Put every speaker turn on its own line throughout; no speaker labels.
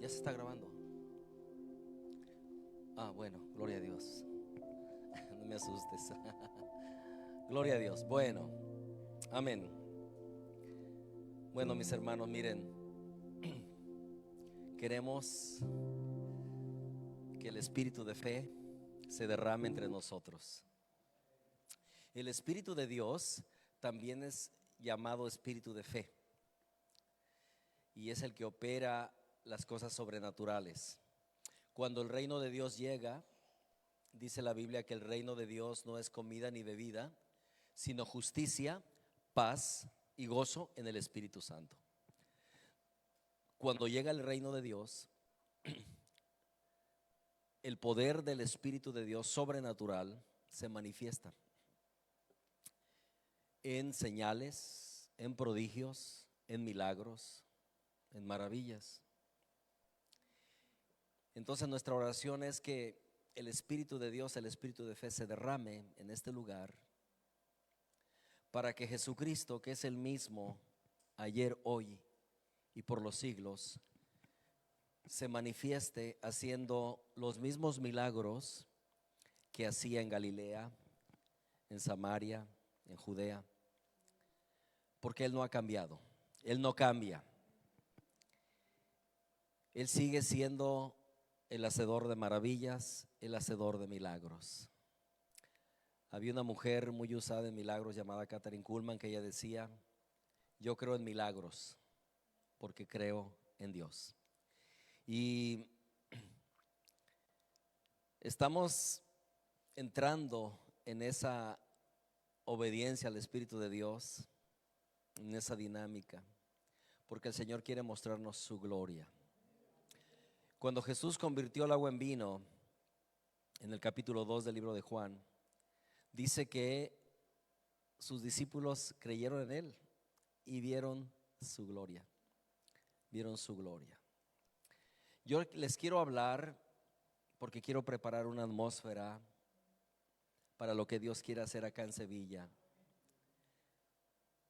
Ya se está grabando. Bueno, gloria a Dios. No me asustes. Gloria a Dios. Bueno, amén. Bueno, mis hermanos, miren, queremos que el espíritu de fe se derrame entre nosotros. El espíritu de Dios también es llamado espíritu de fe, y es el que opera las cosas sobrenaturales. Cuando el reino de Dios llega, dice la Biblia que el reino de Dios no es comida ni bebida, sino justicia, paz y gozo en el Espíritu Santo. Cuando llega el reino de Dios, el poder del Espíritu de Dios sobrenatural se manifiesta en señales, en prodigios, en milagros, en maravillas. Entonces nuestra oración es que el Espíritu de Dios, el Espíritu de fe, se derrame en este lugar, para que Jesucristo, que es el mismo ayer, hoy y por los siglos, se manifieste haciendo los mismos milagros que hacía en Galilea, en Samaria, en Judea, porque Él no ha cambiado, Él no cambia. Él sigue siendo el hacedor de maravillas, el hacedor de milagros. Había una mujer muy usada en milagros llamada Kathryn Kuhlman, que ella decía: yo creo en milagros porque creo en Dios. Y estamos entrando en esa obediencia al Espíritu de Dios, en esa dinámica, porque el Señor quiere mostrarnos su gloria. Cuando Jesús convirtió el agua en vino, en el capítulo 2 del libro de Juan, dice que sus discípulos creyeron en Él y vieron su gloria. Vieron su gloria. Yo les quiero hablar porque quiero preparar una atmósfera para lo que Dios quiere hacer acá en Sevilla.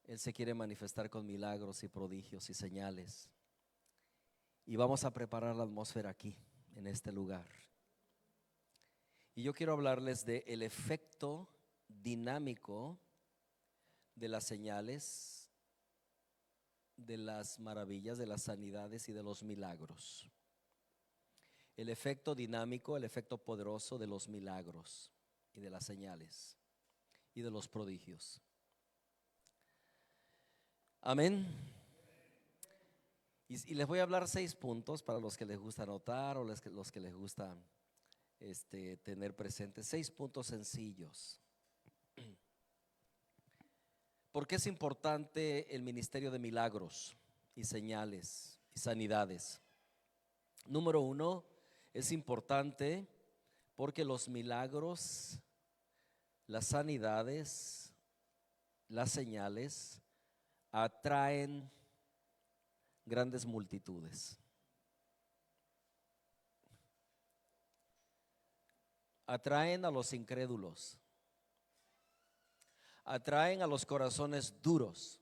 Él se quiere manifestar con milagros y prodigios y señales. Y vamos a preparar la atmósfera aquí, en este lugar. Y yo quiero hablarles del efecto dinámico de las señales, de las maravillas, de las sanidades y de los milagros. El efecto dinámico, el efecto poderoso de los milagros y de las señales y de los prodigios. Amén. Y les voy a hablar 6 puntos para los que les gusta anotar o los que les gusta tener presentes. 6 puntos sencillos. ¿Por qué es importante el ministerio de milagros y señales y sanidades? Número 1, es importante porque los milagros, las sanidades, las señales atraen grandes multitudes. Atraen a los incrédulos. Atraen a los corazones duros.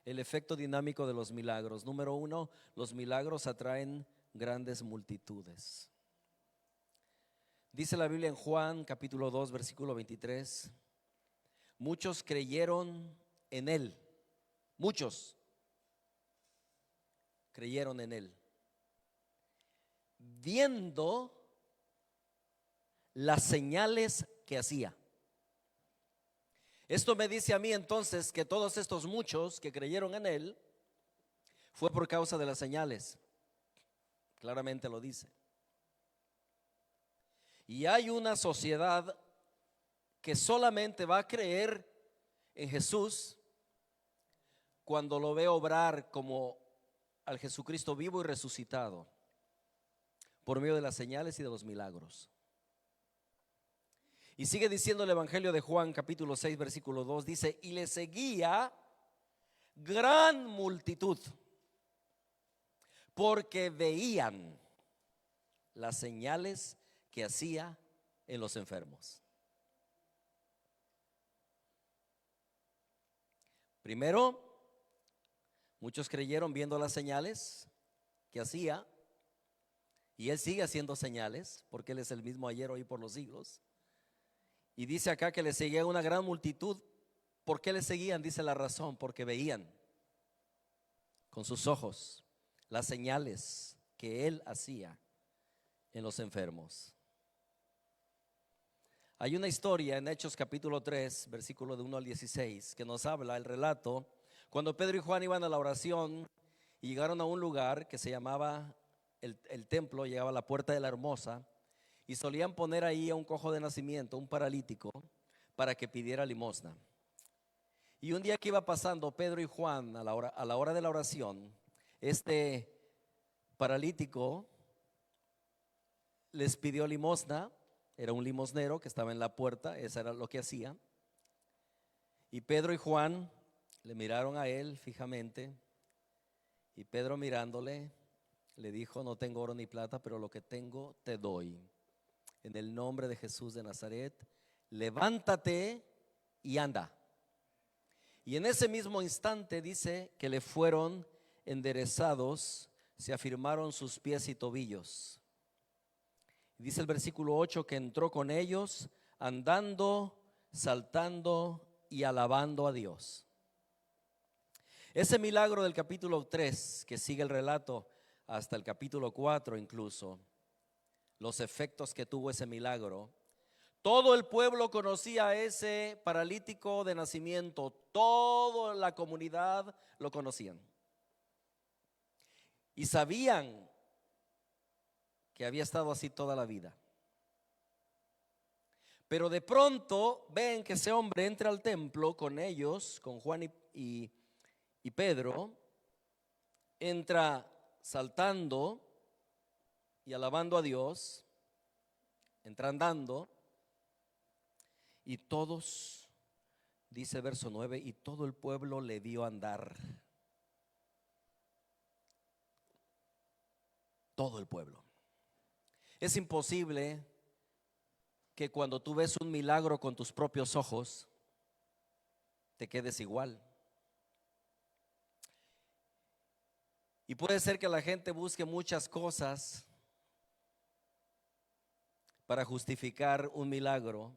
El efecto dinámico de los milagros. Número 1, los milagros atraen grandes multitudes. Dice la Biblia en Juan capítulo 2 versículo 23: muchos creyeron en Él. Muchos creyeron en Él, viendo las señales que hacía. Esto me dice a mí entonces que todos estos muchos que creyeron en Él fue por causa de las señales. Claramente lo dice. Y hay una sociedad que solamente va a creer en Jesús cuando lo ve obrar como al Jesucristo vivo y resucitado por medio de las señales y de los milagros. Y sigue diciendo el Evangelio de Juan capítulo 6 versículo 2, dice: y le seguía gran multitud, porque veían las señales que hacía en los enfermos. Primero, Muchos creyeron viendo las señales que hacía, y Él sigue haciendo señales, porque Él es el mismo ayer, hoy, por los siglos. Y dice acá que le seguía una gran multitud. ¿Por qué le seguían? Dice la razón, porque veían con sus ojos las señales que Él hacía en los enfermos. Hay una historia en Hechos capítulo 3, versículo de 1 al 16, que nos habla el relato cuando Pedro y Juan iban a la oración y llegaron a un lugar que se llamaba el templo, llegaba a la puerta de la Hermosa, y solían poner ahí a un cojo de nacimiento, un paralítico, para que pidiera limosna. Y un día que iba pasando Pedro y Juan a la hora de la oración, este paralítico les pidió limosna. Era un limosnero que estaba en la puerta, eso era lo que hacía. Y Pedro y Juan le miraron a él fijamente, y Pedro mirándole le dijo: no tengo oro ni plata, pero lo que tengo te doy. En el nombre de Jesús de Nazaret, levántate y anda. Y en ese mismo instante dice que le fueron enderezados, se afirmaron sus pies y tobillos. Dice el versículo 8 que entró con ellos andando, saltando y alabando a Dios. Ese milagro del capítulo 3, que sigue el relato hasta el capítulo 4 incluso, los efectos que tuvo ese milagro. Todo el pueblo conocía a ese paralítico de nacimiento, toda la comunidad lo conocían. Y sabían que había estado así toda la vida. Pero de pronto ven que ese hombre entra al templo con ellos, con Juan y Pedro, entra saltando y alabando a Dios, entra andando, y todos, dice verso 9, y todo el pueblo le vio andar. Todo el pueblo. Es imposible que cuando tú ves un milagro con tus propios ojos te quedes igual. Y puede ser que la gente busque muchas cosas para justificar un milagro,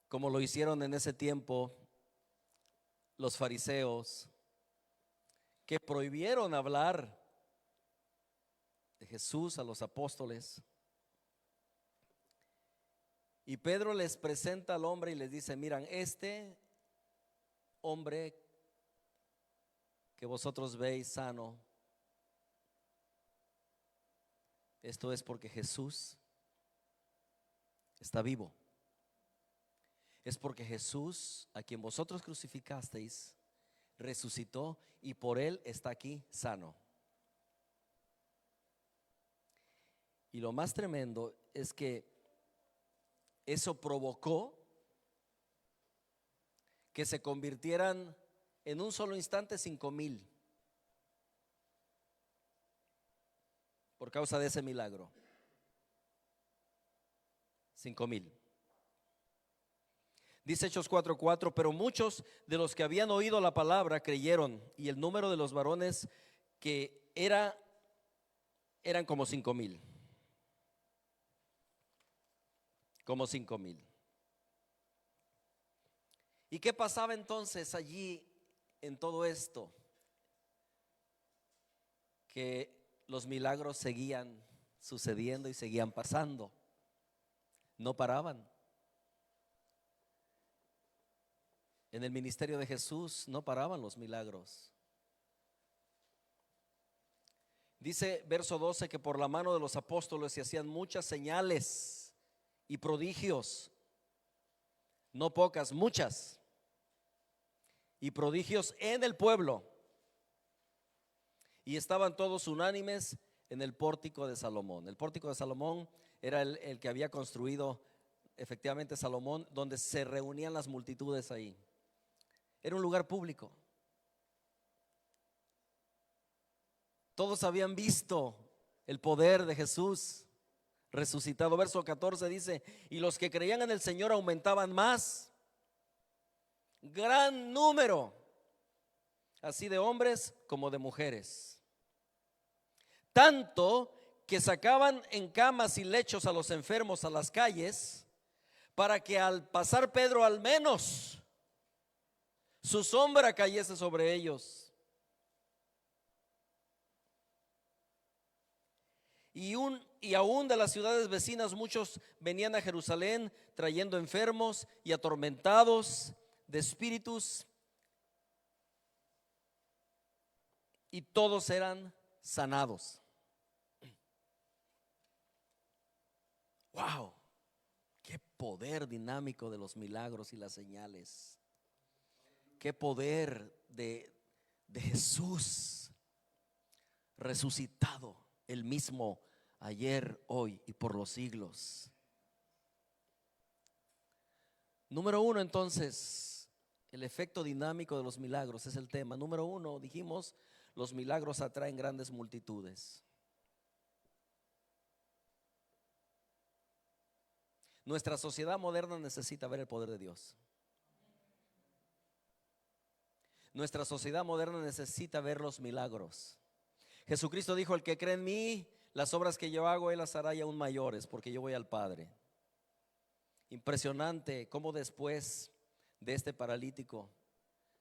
como lo hicieron en ese tiempo los fariseos, que prohibieron hablar de Jesús a los apóstoles. Y Pedro les presenta al hombre y les dice: miran, este hombre que vosotros veis sano, esto es porque Jesús está vivo. Es porque Jesús, a quien vosotros crucificasteis, resucitó, y por él está aquí sano. Y lo más tremendo es que eso provocó que se convirtieran en un solo instante 5,000 por causa de ese milagro. 5,000. Dice Hechos 4:4, pero muchos de los que habían oído la palabra creyeron, y el número de los varones que eran como 5,000. Como 5,000. ¿Y qué pasaba entonces allí en todo esto? Que los milagros seguían sucediendo y seguían pasando. No paraban. En el ministerio de Jesús no paraban los milagros. Dice verso 12 que por la mano de los apóstoles se hacían muchas señales y prodigios, no pocas, muchas, y prodigios en el pueblo. Y estaban todos unánimes en el pórtico de Salomón. El pórtico de Salomón era el que había construido efectivamente Salomón, donde se reunían las multitudes ahí. Era un lugar público. Todos habían visto el poder de Jesús resucitado. Verso 14 dice: y los que creían en el Señor aumentaban más, gran número. así de hombres como de mujeres, tanto que sacaban en camas y lechos a los enfermos a las calles, para que al pasar Pedro al menos su sombra cayese sobre ellos. Y aún de las ciudades vecinas muchos venían a Jerusalén trayendo enfermos y atormentados de espíritus, y todos eran sanados. ¡Wow! ¡Qué poder dinámico de los milagros y las señales! ¡Qué poder de Jesús resucitado, el mismo ayer, hoy y por los siglos! Número uno, entonces, el efecto dinámico de los milagros es el tema. Número uno, dijimos, los milagros atraen grandes multitudes. Nuestra sociedad moderna necesita ver el poder de Dios. Nuestra sociedad moderna necesita ver los milagros. Jesucristo dijo: el que cree en mí, las obras que yo hago, él las hará y aún mayores, porque yo voy al Padre. Impresionante cómo después de este paralítico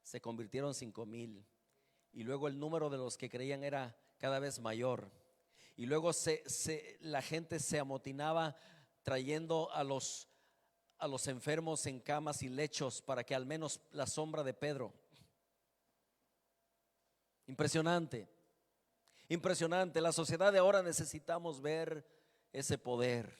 se convirtieron 5,000, y luego el número de los que creían era cada vez mayor, y luego la gente se amotinaba trayendo a los enfermos en camas y lechos para que al menos la sombra de Pedro. Impresionante, impresionante. La sociedad de ahora necesitamos ver ese poder.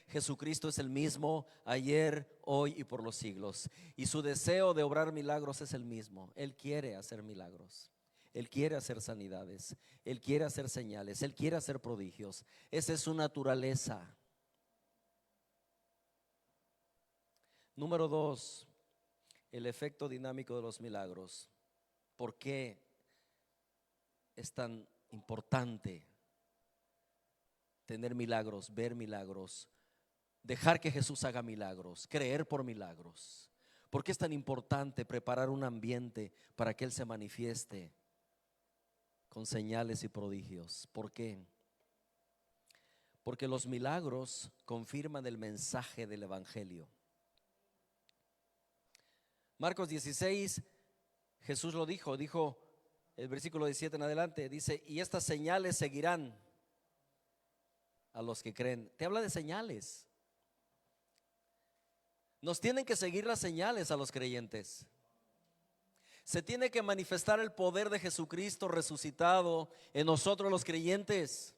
Jesucristo es el mismo ayer, hoy y por los siglos, y su deseo de obrar milagros es el mismo. Él quiere hacer milagros, Él quiere hacer sanidades, Él quiere hacer señales, Él quiere hacer prodigios. Esa es su naturaleza. Número dos, el efecto dinámico de los milagros. ¿Por qué es tan importante tener milagros, ver milagros, dejar que Jesús haga milagros, creer por milagros? ¿Por qué es tan importante preparar un ambiente para que Él se manifieste con señales y prodigios? ¿Por qué? Porque los milagros confirman el mensaje del Evangelio. Marcos 16, Jesús lo dijo el versículo 17 en adelante, dice: y estas señales seguirán a los que creen. Te habla de señales. Nos tienen que seguir las señales a los creyentes. Se tiene que manifestar el poder de Jesucristo resucitado en nosotros los creyentes.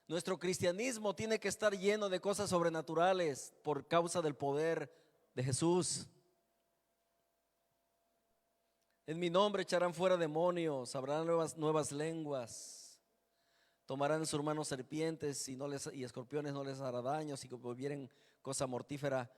Nuestro cristianismo tiene que estar lleno de cosas sobrenaturales por causa del poder de Jesús. En mi nombre echarán fuera demonios, hablarán nuevas lenguas, tomarán en sus manos serpientes y escorpiones, no les hará daño. Si volvieren cosa mortífera,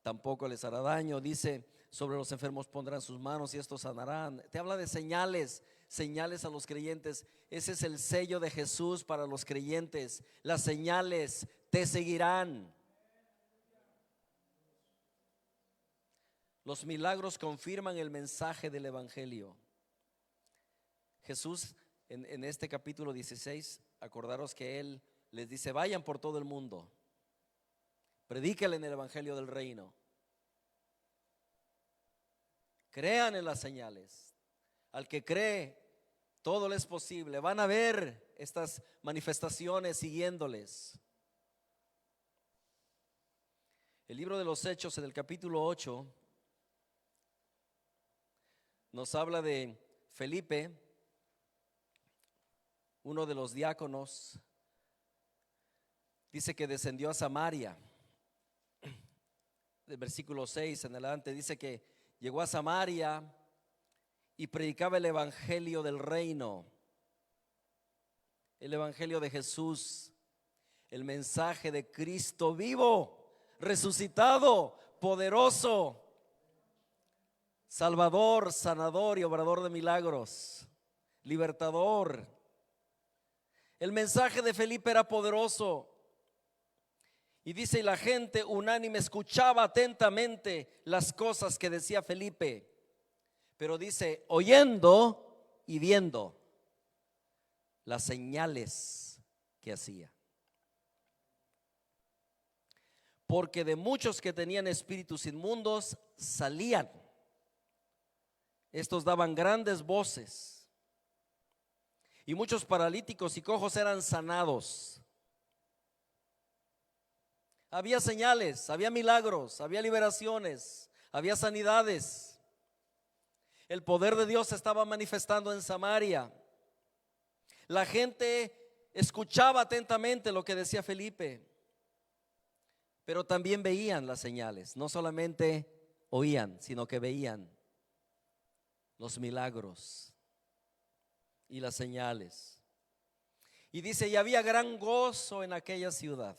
tampoco les hará daño. Dice: sobre los enfermos pondrán sus manos y estos sanarán. Te habla de señales, señales a los creyentes. Ese es el sello de Jesús para los creyentes. Las señales te seguirán. Los milagros confirman el mensaje del Evangelio. Jesús en este capítulo 16, acordaros que Él les dice: vayan por todo el mundo, predíquenle en el Evangelio del reino, crean en las señales. Al que cree, todo le es posible. Van a ver estas manifestaciones siguiéndoles. El libro de los Hechos, en el capítulo 8, nos habla de Felipe, uno de los diáconos. Dice que descendió a Samaria. Del versículo 6 en adelante dice que llegó a Samaria y predicaba el evangelio del reino, el evangelio de Jesús, el mensaje de Cristo vivo, resucitado, poderoso, Salvador, sanador y obrador de milagros, libertador. El mensaje de Felipe era poderoso. Y dice, y la gente unánime escuchaba atentamente las cosas que decía Felipe. Pero dice, oyendo y viendo las señales que hacía. Porque de muchos que tenían espíritus inmundos salían. Estos daban grandes voces. Y muchos paralíticos y cojos eran sanados. Había señales, había milagros, había liberaciones, había sanidades. El poder de Dios se estaba manifestando en Samaria. La gente escuchaba atentamente lo que decía Felipe, pero también veían las señales. No solamente oían, sino que veían los milagros y las señales. Y dice, y había gran gozo en aquella ciudad.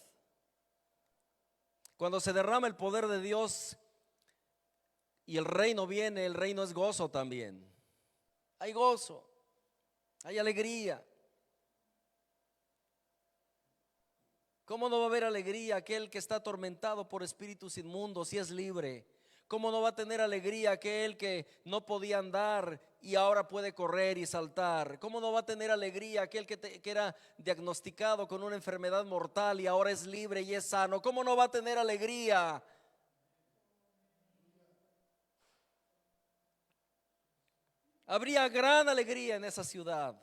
Cuando se derrama el poder de Dios y el reino viene, el reino es gozo también. Hay gozo, hay alegría. ¿Cómo no va a haber alegría aquel que está atormentado por espíritus inmundos y es libre? ¿Cómo no va a tener alegría aquel que no podía andar y ahora puede correr y saltar? ¿Cómo no va a tener alegría aquel que era diagnosticado con una enfermedad mortal y ahora es libre y es sano? ¿Cómo no va a tener alegría? Habría gran alegría en esa ciudad.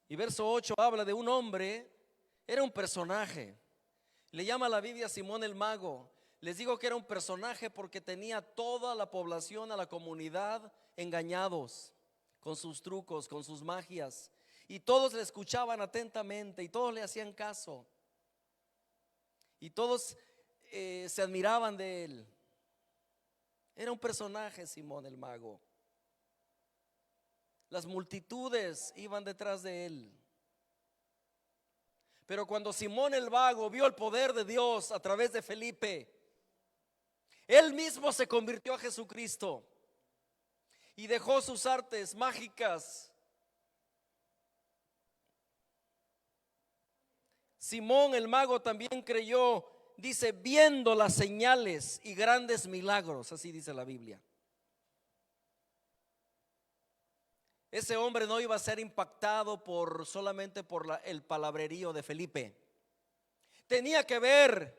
Y verso 8 habla de un hombre, era un personaje. Le llama a la Biblia Simón el Mago. Les digo que era un personaje porque tenía toda la población, a la comunidad engañados con sus trucos, con sus magias. Y todos le escuchaban atentamente y todos le hacían caso. Y todos se admiraban de él. Era un personaje Simón el Mago. Las multitudes iban detrás de él. Pero cuando Simón el Mago vio el poder de Dios a través de Felipe, él mismo se convirtió a Jesucristo y dejó sus artes mágicas. Simón el Mago también creyó, dice, viendo las señales y grandes milagros, así dice la Biblia. Ese hombre no iba a ser impactado solamente por el palabrerío de Felipe. Tenía que ver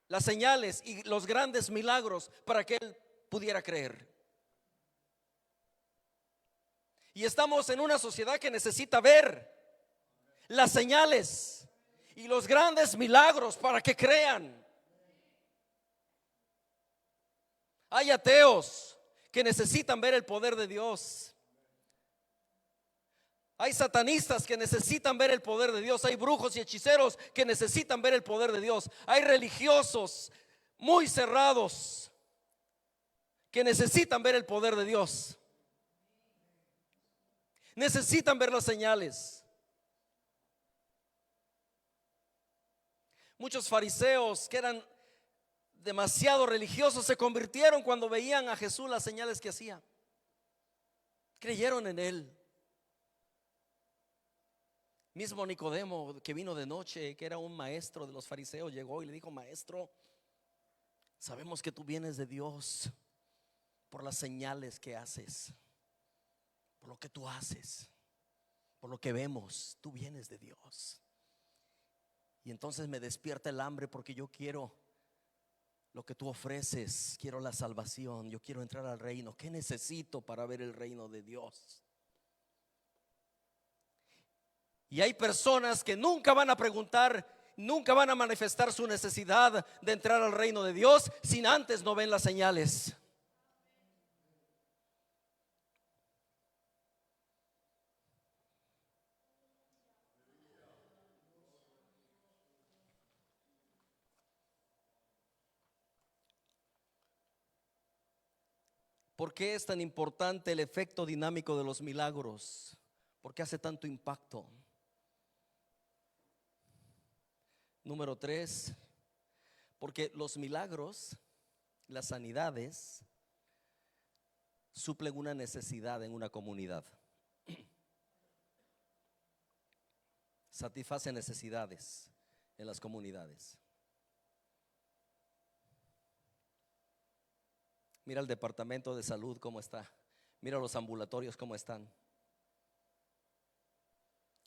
las señales y los grandes milagros para que él pudiera creer. Y estamos en una sociedad que necesita ver las señales y los grandes milagros para que crean. Hay ateos que necesitan ver el poder de Dios. Hay satanistas que necesitan ver el poder de Dios. Hay brujos y hechiceros que necesitan ver el poder de Dios. Hay religiosos muy cerrados que necesitan ver el poder de Dios. Necesitan ver las señales. Muchos fariseos que eran demasiado religiosos se convirtieron cuando veían a Jesús las señales que hacía. Creyeron en él. Mismo Nicodemo, que vino de noche, que era un maestro de los fariseos, llegó y le dijo: maestro, sabemos que tú vienes de Dios por las señales que haces, por lo que tú haces, por lo que vemos, tú vienes de Dios. Y entonces me despierta el hambre porque yo quiero lo que tú ofreces, quiero la salvación, yo quiero entrar al reino. ¿Qué necesito para ver el reino de Dios? Y hay personas que nunca van a preguntar, nunca van a manifestar su necesidad de entrar al reino de Dios sin antes no ven las señales. ¿Por qué es tan importante el efecto dinámico de los milagros? ¿Por qué hace tanto impacto? Número 3, porque los milagros, las sanidades, suplen una necesidad en una comunidad. satisface necesidades en las comunidades. Mira el departamento de salud cómo está. Mira los ambulatorios cómo están.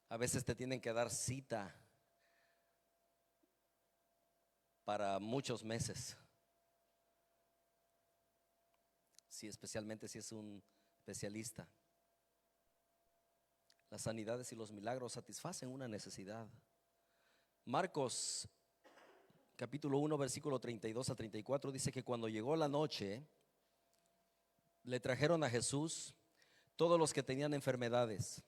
A veces te tienen que dar cita para muchos meses. Sí, especialmente si es un especialista. Las sanidades y los milagros satisfacen una necesidad. Marcos capítulo 1 versículo 32 a 34 dice que cuando llegó la noche le trajeron a Jesús todos los que tenían enfermedades,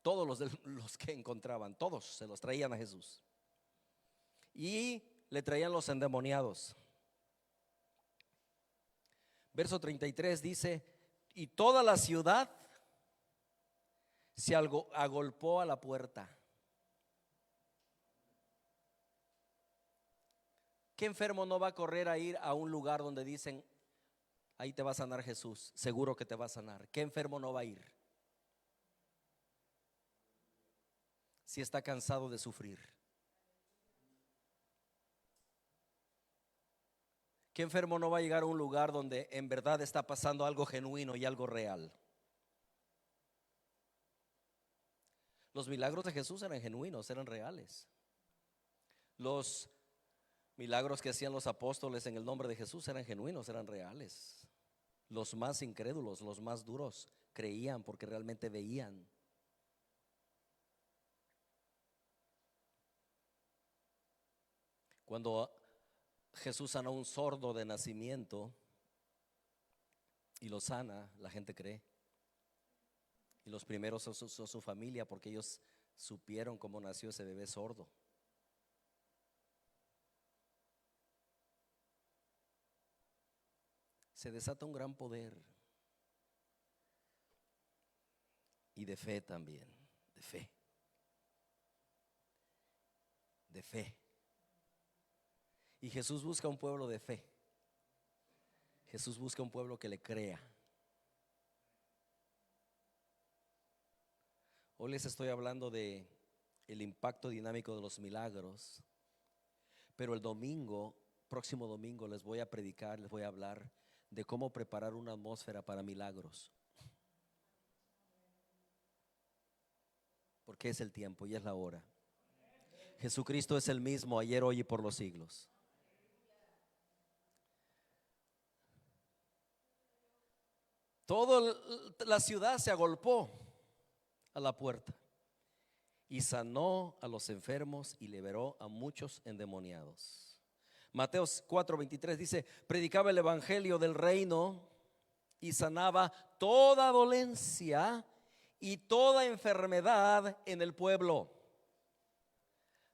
todos los que encontraban, todos se los traían a Jesús, y le traían los endemoniados. Verso 33 dice: y toda la ciudad se agolpó a la puerta. ¿Qué enfermo no va a correr a ir a un lugar donde dicen ahí te va a sanar Jesús? Seguro que te va a sanar. ¿Qué enfermo no va a ir? Si está cansado de sufrir. ¿Qué enfermo no va a llegar a un lugar donde en verdad está pasando algo genuino y algo real? Los milagros de Jesús eran genuinos, eran reales. Los milagros que hacían los apóstoles en el nombre de Jesús eran genuinos, eran reales. Los más incrédulos, los más duros, creían porque realmente veían. Cuando Jesús sana a un sordo de nacimiento y lo sana, la gente cree. Y los primeros son su familia, porque ellos supieron cómo nació ese bebé sordo. Se desata un gran poder. Y de fe también, de fe. De fe. Y Jesús busca un pueblo de fe. Jesús busca un pueblo que le crea. Hoy les estoy hablando de el impacto dinámico de los milagros, pero el próximo domingo les voy a predicar, les voy a hablar de cómo preparar una atmósfera para milagros. Porque es el tiempo y es la hora. Jesucristo es el mismo ayer, hoy y por los siglos. Toda la ciudad se agolpó a la puerta y sanó a los enfermos y liberó a muchos endemoniados. Mateo 4:23 dice: predicaba el evangelio del reino y sanaba toda dolencia y toda enfermedad en el pueblo.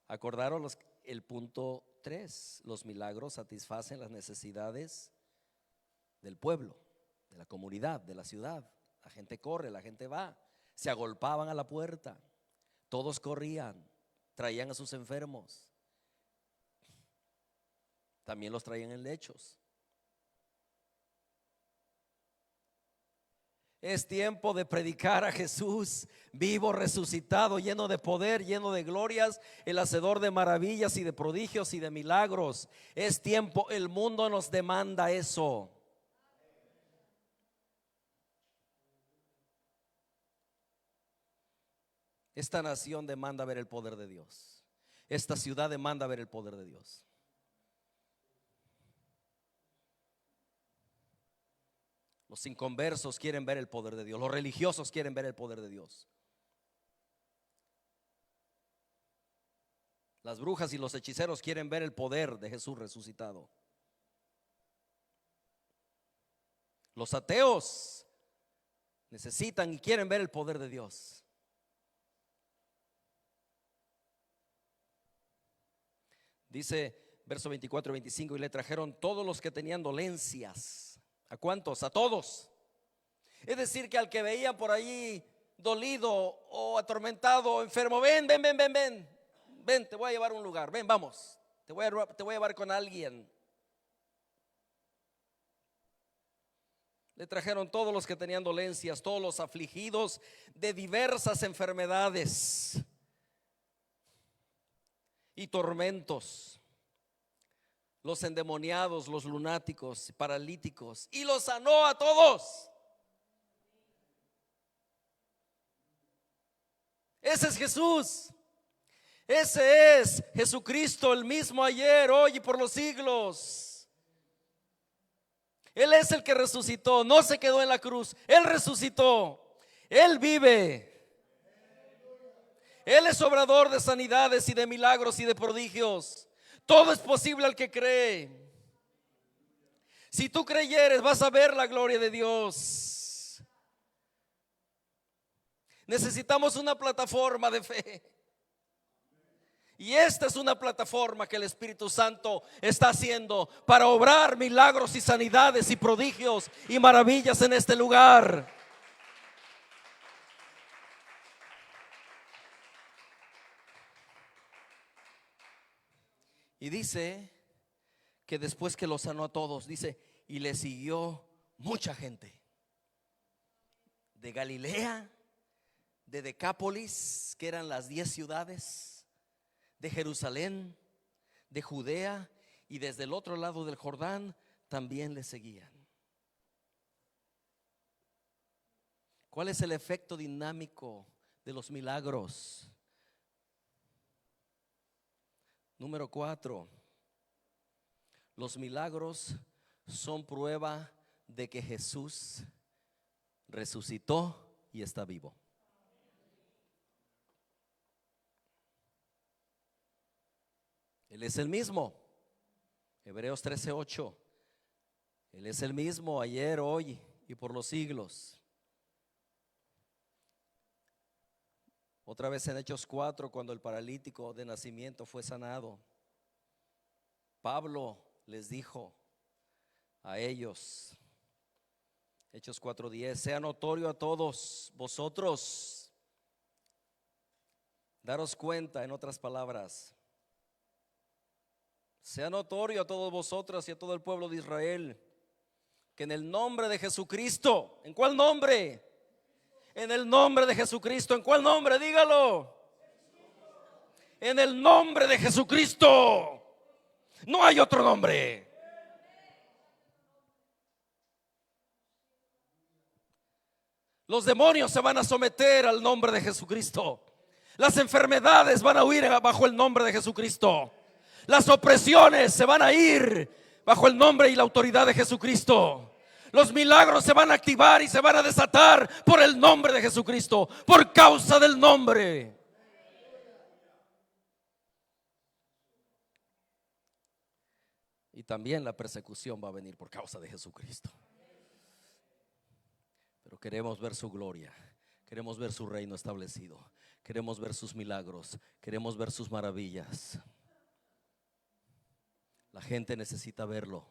Acordaron el punto 3: los milagros satisfacen las necesidades del pueblo, de la comunidad, de la ciudad. La gente corre, la gente va. Se agolpaban a la puerta. Todos corrían, traían a sus enfermos. También los traían en lechos. Es tiempo de predicar a Jesús vivo, resucitado, lleno de poder, lleno de glorias, el hacedor de maravillas y de prodigios y de milagros. Es tiempo, el mundo nos demanda eso. Esta nación demanda ver el poder de Dios. Esta ciudad demanda ver el poder de Dios. Los inconversos quieren ver el poder de Dios. Los religiosos quieren ver el poder de Dios. Las brujas y los hechiceros quieren ver el poder de Jesús resucitado. Los ateos necesitan y quieren ver el poder de Dios. Dice verso 24 y 25: y le trajeron todos los que tenían dolencias. ¿A cuántos? A todos. Es decir, que al que veía por allí dolido o atormentado o enfermo: ven, te voy a llevar a un lugar, ven, vamos, te voy a llevar con alguien. Le trajeron todos los que tenían dolencias, todos los afligidos de diversas enfermedades y tormentos, los endemoniados, los lunáticos, paralíticos, y los sanó a todos. Ese es Jesús. Ese es Jesucristo, el mismo ayer, hoy y por los siglos. Él es el que resucitó, no se quedó en la cruz, Él resucitó, Él vive. Él es obrador de sanidades y de milagros y de prodigios. Todo es posible al que cree. Si tú creyeres, vas a ver la gloria de Dios. Necesitamos una plataforma de fe. Y esta es una plataforma que el Espíritu Santo está haciendo para obrar milagros y sanidades y prodigios y maravillas en este lugar. Y dice que después que los sanó a todos, dice, y le siguió mucha gente de Galilea, de Decápolis, que eran las 10 ciudades, de Jerusalén, de Judea, y desde el otro lado del Jordán también le seguían. ¿Cuál es el efecto dinámico de los milagros? Número 4, los milagros son prueba de que Jesús resucitó y está vivo. Él es el mismo. Hebreos 13:8. Él es el mismo ayer, hoy y por los siglos. Otra vez en Hechos 4, cuando el paralítico de nacimiento fue sanado, Pablo les dijo a ellos, Hechos 4:10, sea notorio a todos vosotros, daros cuenta, en otras palabras, sea notorio a todos vosotros y a todo el pueblo de Israel, que en el nombre de Jesucristo, ¿en cuál nombre? En el nombre de Jesucristo. ¿En cuál nombre? Dígalo. En el nombre de Jesucristo. No hay otro nombre. Los demonios se van a someter al nombre de Jesucristo. Las enfermedades van a huir bajo el nombre de Jesucristo. Las opresiones se van a ir bajo el nombre y la autoridad de Jesucristo. Los milagros se van a activar y se van a desatar por el nombre de Jesucristo, por causa del nombre. Y también la persecución va a venir por causa de Jesucristo. Pero queremos ver su gloria, queremos ver su reino establecido, queremos ver sus milagros, queremos ver sus maravillas. La gente necesita verlo.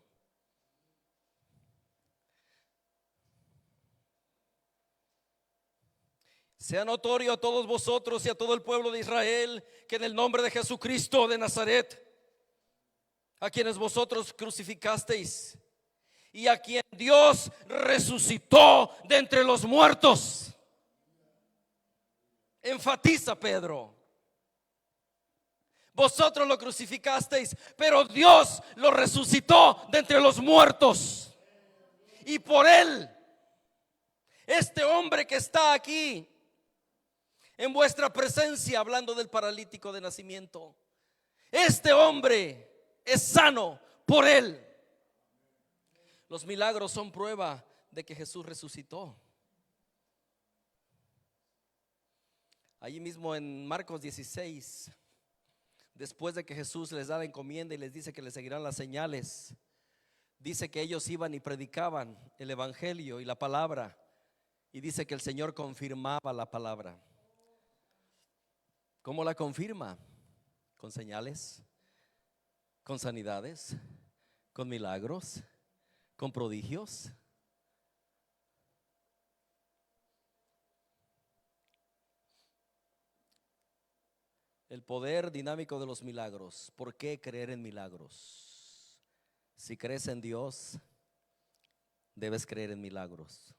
Sea notorio a todos vosotros y a todo el pueblo de Israel que en el nombre de Jesucristo de Nazaret, a quienes vosotros crucificasteis y a quien Dios resucitó de entre los muertos. Enfatiza Pedro. Vosotros lo crucificasteis, pero Dios lo resucitó de entre los muertos. Y por él, este hombre que está aquí en vuestra presencia, hablando del paralítico de nacimiento, este hombre es sano por él. Los milagros son prueba de que Jesús resucitó. Allí mismo en Marcos 16, después de que Jesús les da la encomienda y les dice que les seguirán las señales, dice que ellos iban y predicaban el evangelio y la palabra, y dice que el Señor confirmaba la palabra. ¿Cómo la confirma? Con señales, con sanidades, con milagros, con prodigios. El poder dinámico de los milagros. ¿Por qué creer en milagros? Si crees en Dios, Debes creer en milagros.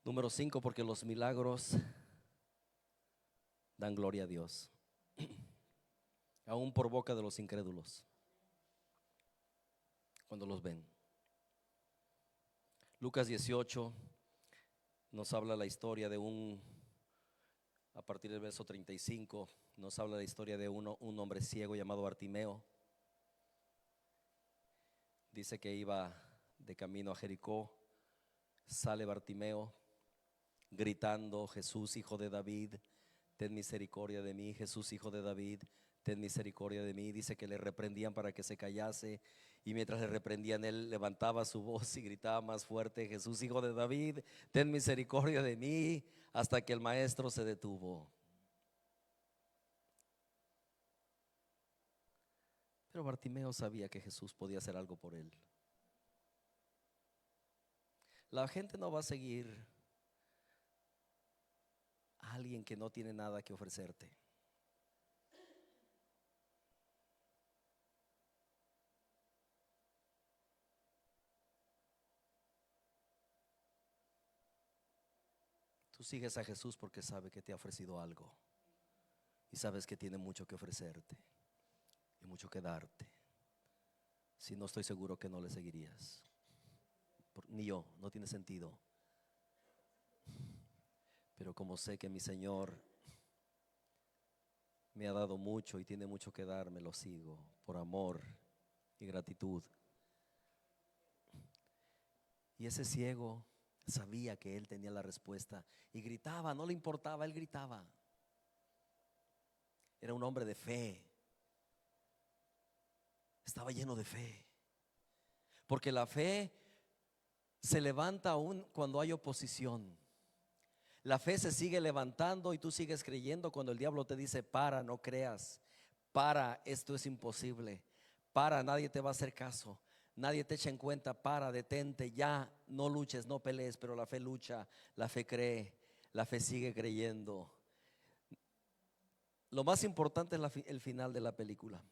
Número 5, porque los milagros dan gloria a Dios, aún por boca de los incrédulos, cuando los ven. Lucas 18 nos habla la historia de a partir del verso 35, nos habla la historia de un hombre ciego llamado Bartimeo. Dice que iba de camino a Jericó, sale Bartimeo gritando: Jesús, hijo de David, ten misericordia de mí. Jesús, hijo de David, ten misericordia de mí. Dice que le reprendían para que se callase, y mientras le reprendían, él levantaba su voz y gritaba más fuerte: Jesús, hijo de David, ten misericordia de mí, hasta que el maestro se detuvo. Pero Bartimeo sabía que Jesús podía hacer algo por él. La gente no va a seguir a alguien que no tiene nada que ofrecerte. Tú sigues a Jesús porque sabe que te ha ofrecido algo, y sabes que tiene mucho que ofrecerte y mucho que darte. Si no, estoy seguro que no le seguirías. Ni yo, no tiene sentido. Pero como sé que mi Señor me ha dado mucho y tiene mucho que darme, lo sigo por amor y gratitud. Y ese ciego sabía que él tenía la respuesta y gritaba, no le importaba, él gritaba. Era un hombre de fe. Estaba lleno de fe. Porque la fe se levanta aún cuando hay oposición. La fe se sigue levantando y tú sigues creyendo cuando el diablo te dice: para, no creas, para, esto es imposible, para, nadie te va a hacer caso, nadie te echa en cuenta, para, detente, ya, no luches, no pelees. Pero la fe lucha, la fe cree, la fe sigue creyendo. Lo más importante es el final de la película.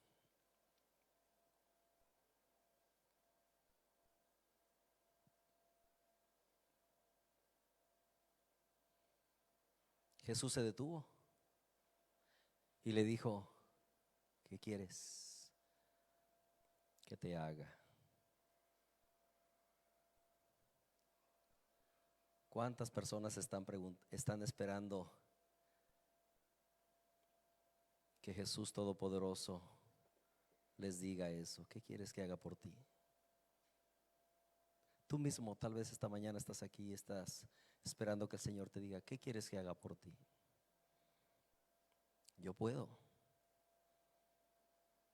Jesús se detuvo y le dijo: ¿qué quieres que te haga? ¿Cuántas personas están esperando que Jesús Todopoderoso les diga eso? ¿Qué quieres que haga por ti? Tú mismo tal vez esta mañana estás aquí y estás esperando que el Señor te diga: ¿qué quieres que haga por ti? Yo puedo.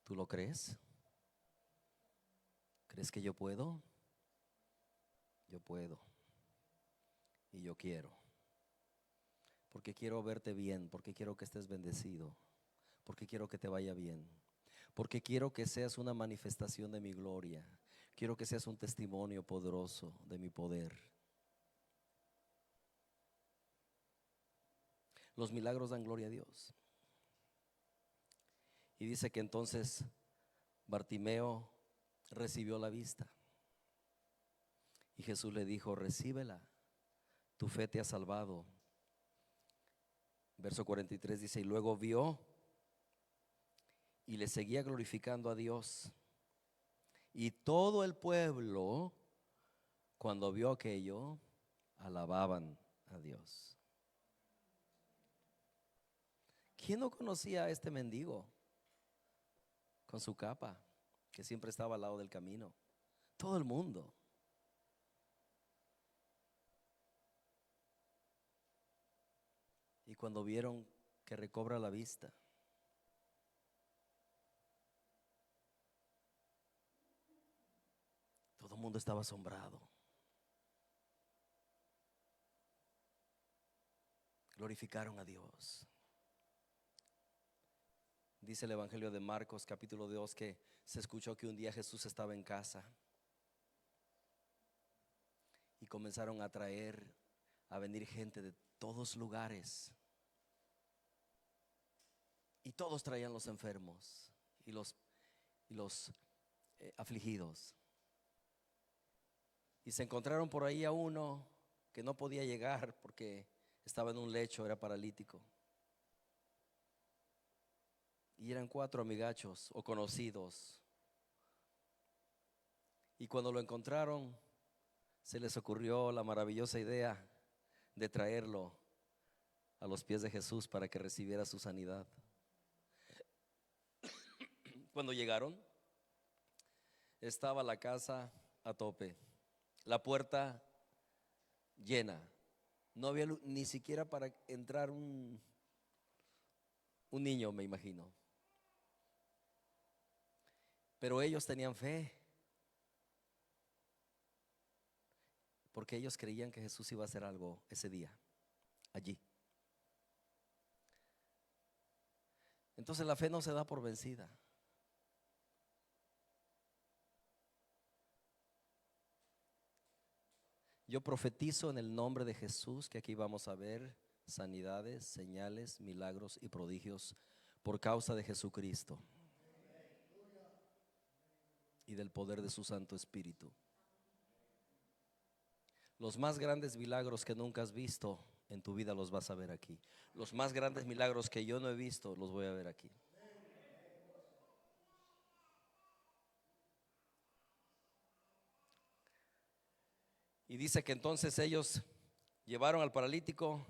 ¿Tú lo crees? ¿Crees que yo puedo? Yo puedo. Y yo quiero. Porque quiero verte bien, porque quiero que estés bendecido, porque quiero que te vaya bien, porque quiero que seas una manifestación de mi gloria. Quiero que seas un testimonio poderoso de mi poder. Los milagros dan gloria a Dios. Y dice que entonces Bartimeo recibió la vista. Y Jesús le dijo: recíbela, tu fe te ha salvado. Verso 43 dice: y luego vio y le seguía glorificando a Dios. Y todo el pueblo, cuando vio aquello, alababan a Dios. ¿Quién no conocía a este mendigo con su capa, que siempre estaba al lado del camino? Todo el mundo. Y cuando vieron que recobra la vista, todo el mundo estaba asombrado. Glorificaron a Dios. Dice el Evangelio de Marcos capítulo 2 que se escuchó que un día Jesús estaba en casa y comenzaron a venir gente de todos lugares, y todos traían los enfermos y los afligidos. Y se encontraron por ahí a uno que no podía llegar porque estaba en un lecho, era paralítico. Y eran 4 amigachos o conocidos. Y cuando lo encontraron, se les ocurrió la maravillosa idea de traerlo a los pies de Jesús para que recibiera su sanidad. Cuando llegaron, estaba la casa a tope, la puerta llena. No había ni siquiera para entrar un niño, me imagino. Pero ellos tenían fe, porque ellos creían que Jesús iba a hacer algo ese día, allí. Entonces la fe no se da por vencida. Yo profetizo en el nombre de Jesús que aquí vamos a ver sanidades, señales, milagros y prodigios por causa de Jesucristo y del poder de su Santo Espíritu. Los más grandes milagros que nunca has visto en tu vida los vas a ver aquí. Los más grandes milagros que yo no he visto los voy a ver aquí. Y dice que entonces ellos llevaron al paralítico,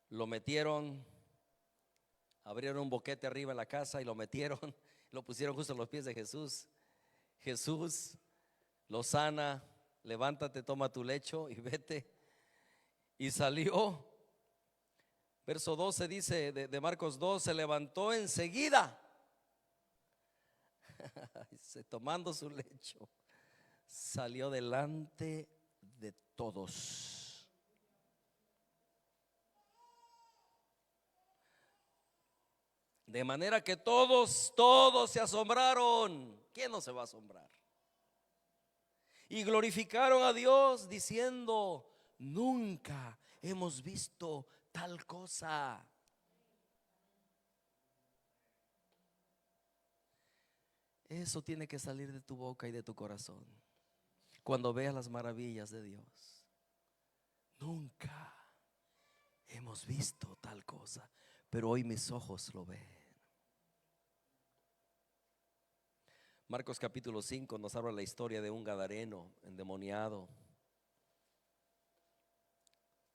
lo metieron, abrieron un boquete arriba en la casa y lo metieron, lo pusieron justo a los pies de Jesús. Jesús lo sana, levántate, toma tu lecho y vete. Y salió. Verso 12 dice de Marcos 2, se levantó enseguida, tomando su lecho, salió delante de todos. De manera que todos se asombraron. ¿Quién no se va a asombrar? Y glorificaron a Dios diciendo: nunca hemos visto tal cosa. Eso tiene que salir de tu boca y de tu corazón cuando veas las maravillas de Dios. Nunca hemos visto tal cosa, pero hoy mis ojos lo ven. Marcos capítulo 5 nos habla la historia de un gadareno endemoniado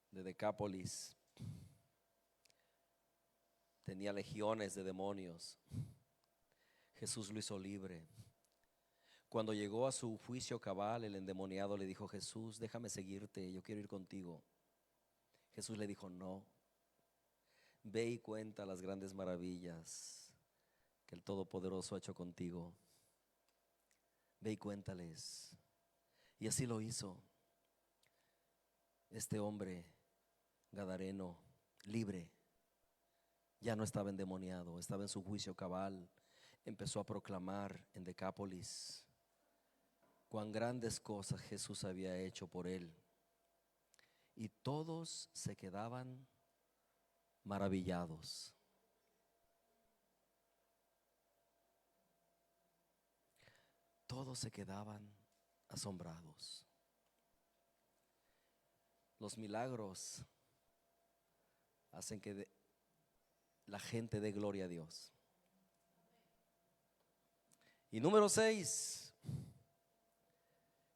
de Decápolis. Tenía legiones de demonios. Jesús lo hizo libre. Cuando llegó a su juicio cabal, el endemoniado le dijo: Jesús, déjame seguirte, yo quiero ir contigo. Jesús le dijo: no, ve y cuenta las grandes maravillas que el Todopoderoso ha hecho contigo. Ve y cuéntales. Y así lo hizo. Este hombre gadareno, libre, ya no estaba endemoniado, estaba en su juicio cabal. Empezó a proclamar en Decápolis cuán grandes cosas Jesús había hecho por él. Y todos se quedaban maravillados. Todos se quedaban asombrados. Los milagros hacen que la gente dé gloria a Dios. Y número 6,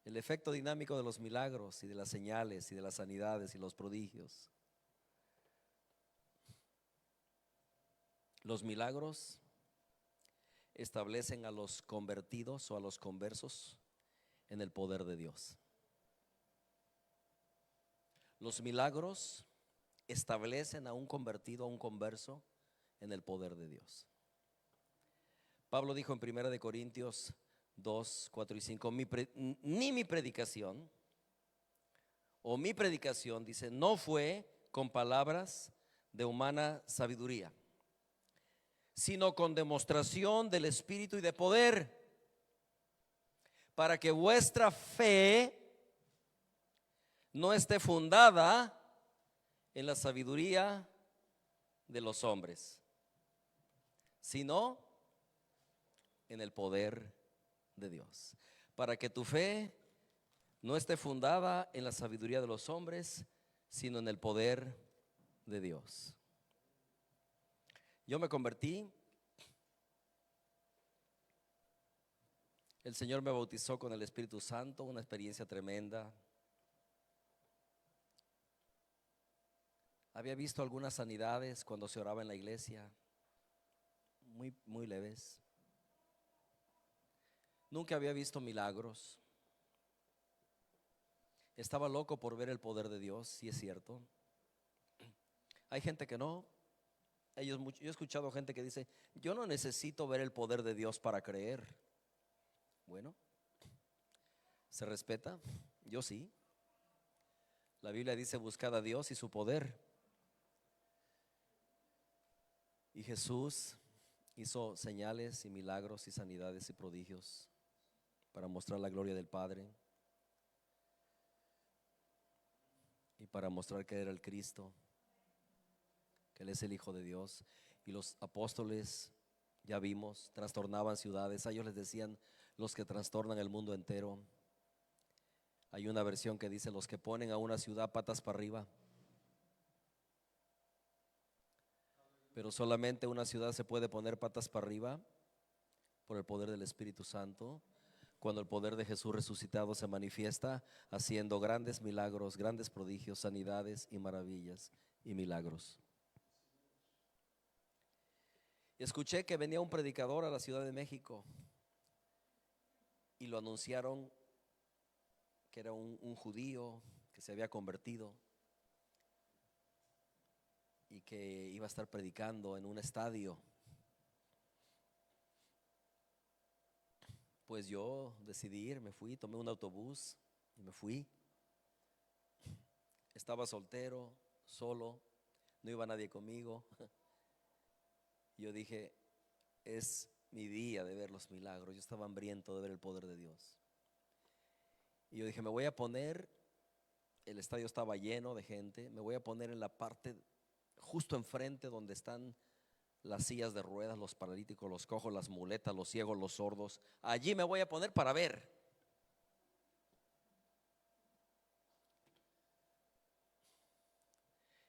el efecto dinámico de los milagros y de las señales y de las sanidades y los prodigios. Los milagros establecen a los convertidos o a los conversos en el poder de Dios. Los milagros establecen a un convertido, a un converso en el poder de Dios. Pablo dijo en 1 Corintios 2, 4 y 5, ni mi predicación, o mi predicación, dice, no fue con palabras de humana sabiduría, sino con demostración del Espíritu y de poder, para que vuestra fe no esté fundada en la sabiduría de los hombres, sino en el poder de Dios, para que tu fe no esté fundada en la sabiduría de los hombres, sino en el poder de Dios. Yo me convertí, el Señor me bautizó con el Espíritu Santo, una experiencia tremenda. Había visto algunas sanidades cuando se oraba en la iglesia, muy leves. Nunca había visto milagros. Estaba loco por ver el poder de Dios, sí es cierto. Hay gente que no. Yo he escuchado gente que dice, yo no necesito ver el poder de Dios para creer. Bueno, se respeta, yo sí. La Biblia dice, buscad a Dios y su poder. Y Jesús hizo señales y milagros y sanidades y prodigios para mostrar la gloria del Padre y para mostrar que era el Cristo, que Él es el Hijo de Dios. Y los apóstoles, ya vimos, trastornaban ciudades. A ellos les decían los que trastornan el mundo entero. Hay una versión que dice los que ponen a una ciudad patas para arriba. Pero solamente una ciudad se puede poner patas para arriba por el poder del Espíritu Santo, cuando el poder de Jesús resucitado se manifiesta haciendo grandes milagros, grandes prodigios, sanidades y maravillas y milagros. Y escuché que venía un predicador a la Ciudad de México y lo anunciaron que era un judío que se había convertido y que iba a estar predicando en un estadio. Pues yo decidí ir, me fui, tomé un autobús y me fui. Estaba soltero, solo, no iba nadie conmigo. Yo dije, es mi día de ver los milagros. Yo estaba hambriento de ver el poder de Dios. Y yo dije, me voy a poner, el estadio estaba lleno de gente, me voy a poner en la parte justo enfrente donde están las sillas de ruedas, los paralíticos, los cojos, las muletas, los ciegos, los sordos. Allí me voy a poner para ver.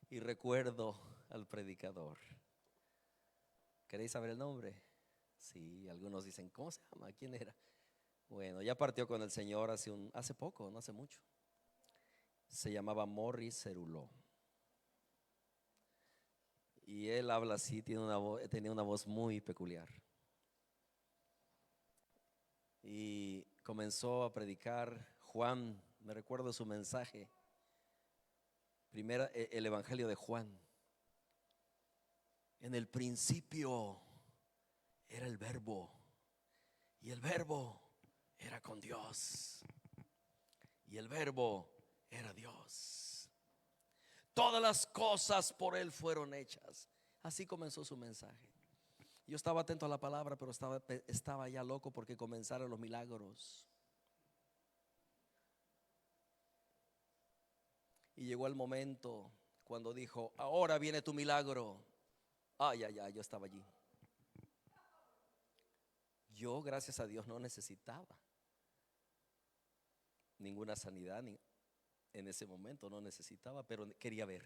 Y recuerdo al predicador. ¿Queréis saber el nombre? Sí, algunos dicen, ¿cómo se llama? ¿Quién era? Bueno, ya partió con el Señor hace poco, no hace mucho. Se llamaba Morris Ceruló. Y él habla así, tenía una voz muy peculiar. Y comenzó a predicar Juan, me recuerdo su mensaje. Primero, el Evangelio de Juan. En el principio era el Verbo, y el Verbo era con Dios, y el Verbo era Dios. Todas las cosas por Él fueron hechas. Así comenzó su mensaje. Yo estaba atento a la palabra, pero estaba ya loco porque comenzaron los milagros. Y llegó el momento cuando dijo, ahora viene tu milagro. Ay, yo estaba allí. Yo, gracias a Dios, no necesitaba ninguna sanidad en ese momento, no necesitaba, pero quería ver.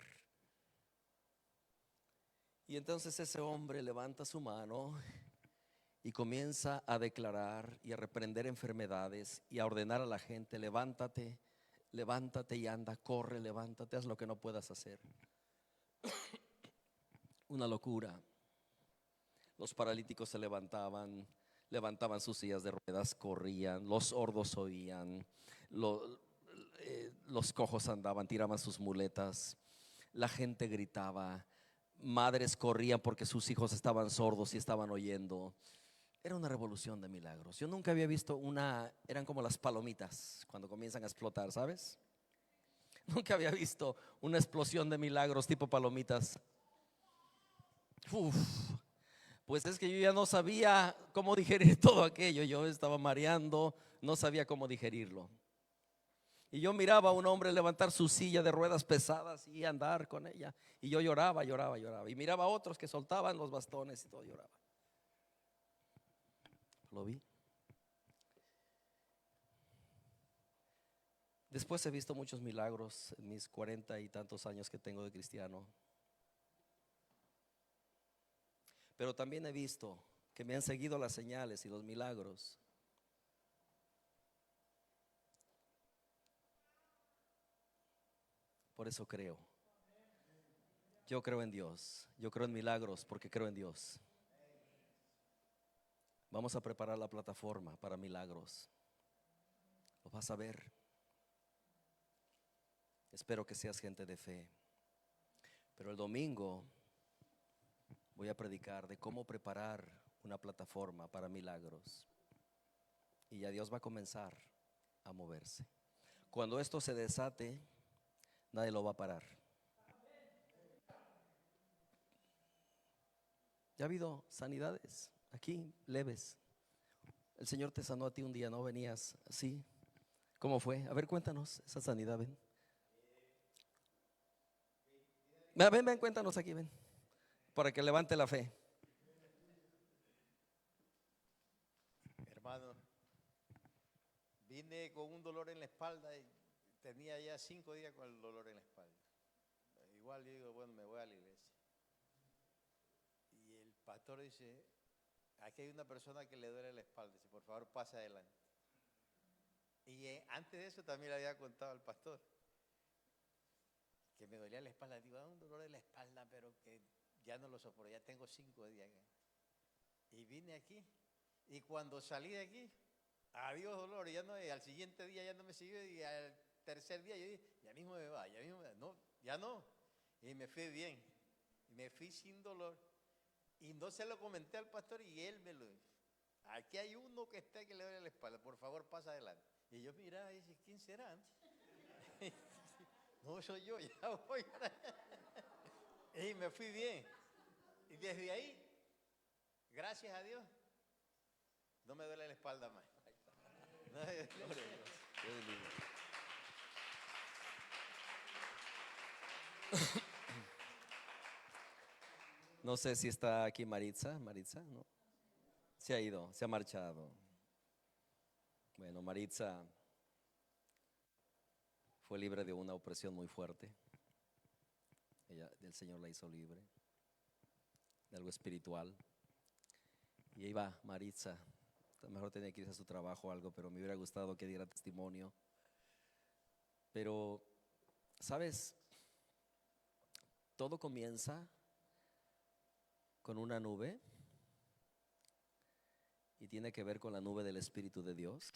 Y entonces ese hombre levanta su mano y comienza a declarar y a reprender enfermedades y a ordenar a la gente, levántate, levántate y anda, corre, levántate, haz lo que no puedas hacer. Una locura. Los paralíticos se levantaban sus sillas de ruedas, corrían, los sordos oían, los cojos andaban, tiraban sus muletas, la gente gritaba, madres corrían porque sus hijos estaban sordos y estaban oyendo. Era una revolución de milagros. Yo nunca había visto eran como las palomitas cuando comienzan a explotar, ¿sabes? Nunca había visto una explosión de milagros tipo palomitas. Uf. Pues es que yo ya no sabía cómo digerir todo aquello. Yo estaba mareando, no sabía cómo digerirlo. Y yo miraba a un hombre levantar su silla de ruedas pesadas y andar con ella. Y yo lloraba. Y miraba a otros que soltaban los bastones y todo, lloraba. Lo vi. Después he visto muchos milagros en mis 40 y tantos años que tengo de cristiano. Pero también he visto que me han seguido las señales y los milagros. Por eso creo. Yo creo en Dios. Yo creo en milagros porque creo en Dios. Vamos a preparar la plataforma para milagros. Lo vas a ver. Espero que seas gente de fe. Pero el domingo voy a predicar de cómo preparar una plataforma para milagros. Y ya Dios va a comenzar a moverse. Cuando esto se desate, nadie lo va a parar. Ya ha habido sanidades aquí, leves. El Señor te sanó a ti un día, ¿no? Venías así. ¿Cómo fue? A ver, cuéntanos esa sanidad, ven. Ven, cuéntanos aquí, ven. Para que levante la fe.
Hermano, vine con un dolor en la espalda y tenía ya 5 días con el dolor en la espalda. Igual yo digo, bueno, me voy a la iglesia. Y el pastor dice, aquí hay una persona que le duele la espalda. Dice, por favor, pase adelante. Y antes de eso también le había contado al pastor que me dolía la espalda. Digo, un dolor en la espalda, pero que ya no lo soporto, ya tengo 5 días. Y vine aquí. Y cuando salí de aquí, adiós dolor, ya no, y al siguiente día ya no me siguió, y al tercer día yo dije, ya mismo me va, no, ya no. Y me fui bien, y me fui sin dolor. Y no se lo comenté al pastor y él me lo dijo. Aquí hay uno que está que le duele la espalda, por favor pasa adelante. Y yo miraba y dije, ¿quién será? No soy yo, ya voy para allá. Y me fui bien. Y desde ahí, gracias a Dios, no me duele la espalda más.
No sé si está aquí Maritza. Maritza, ¿no? Se ha ido, se ha marchado. Bueno, Maritza fue libre de una opresión muy fuerte. El Señor la hizo libre de algo espiritual. Y ahí va Maritza. A lo mejor tenía que irse a su trabajo o algo, pero me hubiera gustado que diera testimonio. Pero, ¿sabes? Todo comienza con una nube y tiene que ver con la nube del Espíritu de Dios.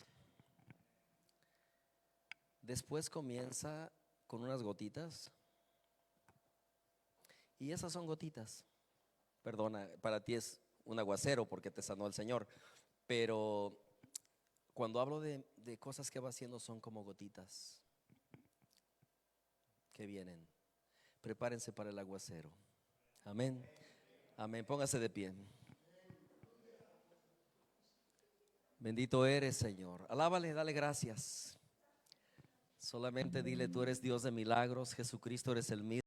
Después comienza con unas gotitas y esas son gotitas. Perdona, para ti es un aguacero porque te sanó el Señor, pero cuando hablo de cosas que va haciendo son como gotitas que vienen. Prepárense para el aguacero. Amén. Amén. Póngase de pie. Bendito eres, Señor. Alábale, dale gracias. Solamente dile, tú eres Dios de milagros, Jesucristo eres el mismo.